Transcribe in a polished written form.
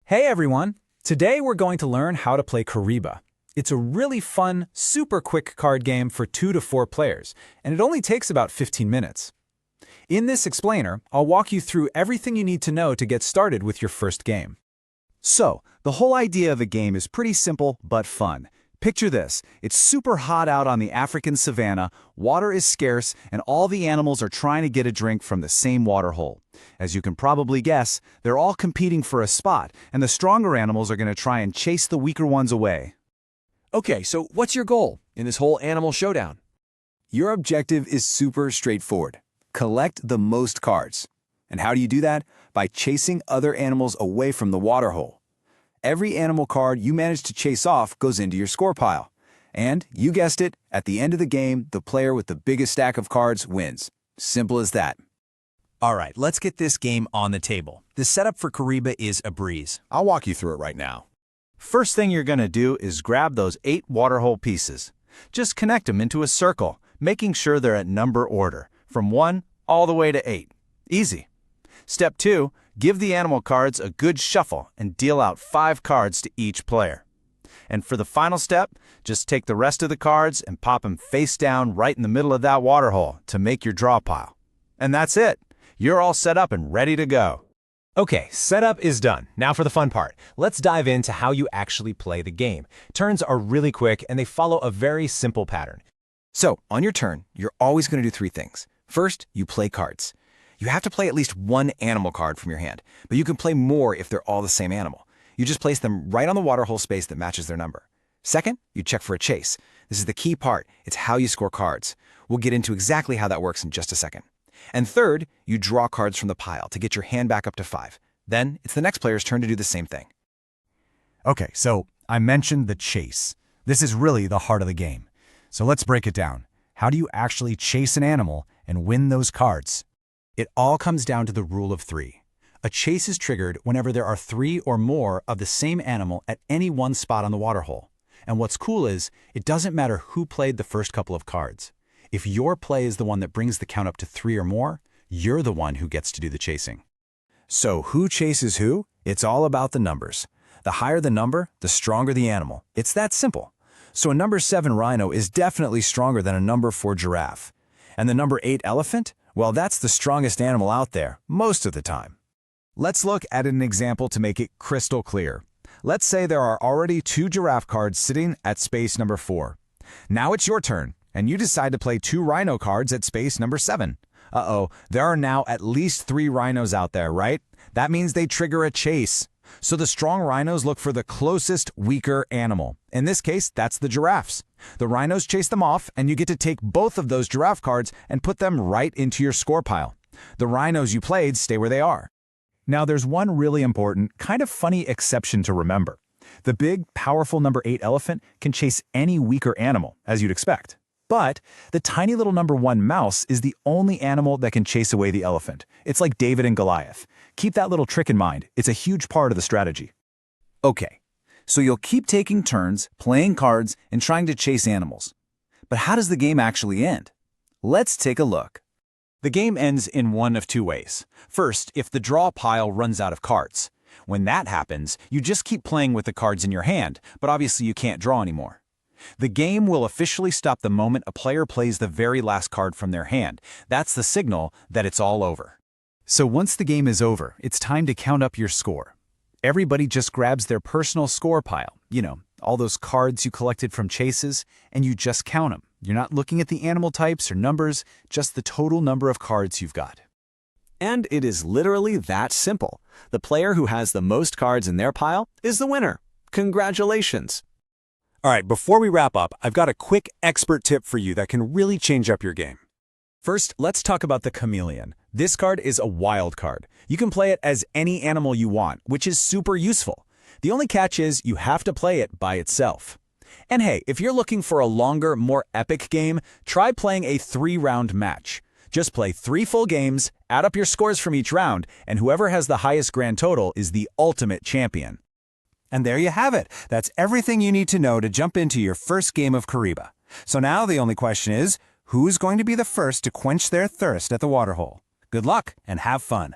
Hey everyone! Today we're going to learn how to play Kariba. It's a really fun, super quick card game for 2 to 4 players, and it only takes about 15 minutes. In this explainer, I'll walk you through everything you need to know to get started with your first game. So, the whole idea of a game is pretty simple but fun. Picture this, it's super hot out on the African savanna, water is scarce, and all the animals are trying to get a drink from the same water hole. As you can probably guess, they're all competing for a spot, and the stronger animals are going to try and chase the weaker ones away. Okay, so what's your goal in this whole animal showdown? Your objective is super straightforward. Collect the most cards. And how do you do that? By chasing other animals away from the water hole. Every animal card you manage to chase off goes into your score pile. And, you guessed it, at the end of the game, the player with the biggest stack of cards wins. Simple as that. All right, let's get this game on the table. The setup for Kariba is a breeze. I'll walk you through it right now. First thing you're going to do is grab those 8 waterhole pieces. Just connect them into a circle, making sure they're at number order, from 1 all the way to 8. Easy. Step 2, give the animal cards a good shuffle and deal out 5 cards to each player. And for the final step, just take the rest of the cards and pop them face down right in the middle of that waterhole to make your draw pile. And that's it. You're all set up and ready to go. Okay, setup is done. Now for the fun part. Let's dive into how you actually play the game. Turns are really quick and they follow a very simple pattern. So, on your turn, you're always going to do 3 things. First, you play cards. You have to play at least 1 animal card from your hand, but you can play more if they're all the same animal. You just place them right on the waterhole space that matches their number. Second, you check for a chase. This is the key part. It's how you score cards. We'll get into exactly how that works in just a second. And third, you draw cards from the pile to get your hand back up to 5. Then, it's the next player's turn to do the same thing. Okay, so I mentioned the chase. This is really the heart of the game. So let's break it down. How do you actually chase an animal and win those cards? It all comes down to the rule of 3. A chase is triggered whenever there are 3 or more of the same animal at any one spot on the waterhole. And what's cool is, it doesn't matter who played the first couple of cards. If your play is the one that brings the count up to 3 or more, you're the one who gets to do the chasing. So who chases who? It's all about the numbers. The higher the number, the stronger the animal. It's that simple. So a number 7 rhino is definitely stronger than a number 4 giraffe. And the number 8 elephant? Well, that's the strongest animal out there, most of the time. Let's look at an example to make it crystal clear. Let's say there are already 2 giraffe cards sitting at space number 4. Now it's your turn, and you decide to play 2 rhino cards at space number 7. Uh-oh, there are now at least 3 rhinos out there, right? That means they trigger a chase. So the strong rhinos look for the closest, weaker animal. In this case, that's the giraffes. The rhinos chase them off, and you get to take both of those giraffe cards and put them right into your score pile. The rhinos you played stay where they are. Now there's one really important, kind of funny exception to remember. The big, powerful number 8 elephant can chase any weaker animal, as you'd expect. But the tiny little number 1 mouse is the only animal that can chase away the elephant. It's like David and Goliath. Keep that little trick in mind. It's a huge part of the strategy. Okay, so you'll keep taking turns, playing cards, and trying to chase animals. But how does the game actually end? Let's take a look. The game ends in one of 2 ways. First, if the draw pile runs out of cards. When that happens, you just keep playing with the cards in your hand, but obviously you can't draw anymore. The game will officially stop the moment a player plays the very last card from their hand. That's the signal that it's all over. So once the game is over, it's time to count up your score. Everybody just grabs their personal score pile, all those cards you collected from chases, and you just count them. You're not looking at the animal types or numbers, just the total number of cards you've got. And it is literally that simple. The player who has the most cards in their pile is the winner. Congratulations! All right, before we wrap up, I've got a quick expert tip for you that can really change up your game. First, let's talk about the chameleon. This card is a wild card. You can play it as any animal you want, which is super useful. The only catch is you have to play it by itself. And hey, if you're looking for a longer, more epic game, try playing a 3-round match. Just play 3 full games, add up your scores from each round, and whoever has the highest grand total is the ultimate champion. And there you have it. That's everything you need to know to jump into your first game of Kariba. So now the only question is, who's going to be the first to quench their thirst at the waterhole? Good luck and have fun.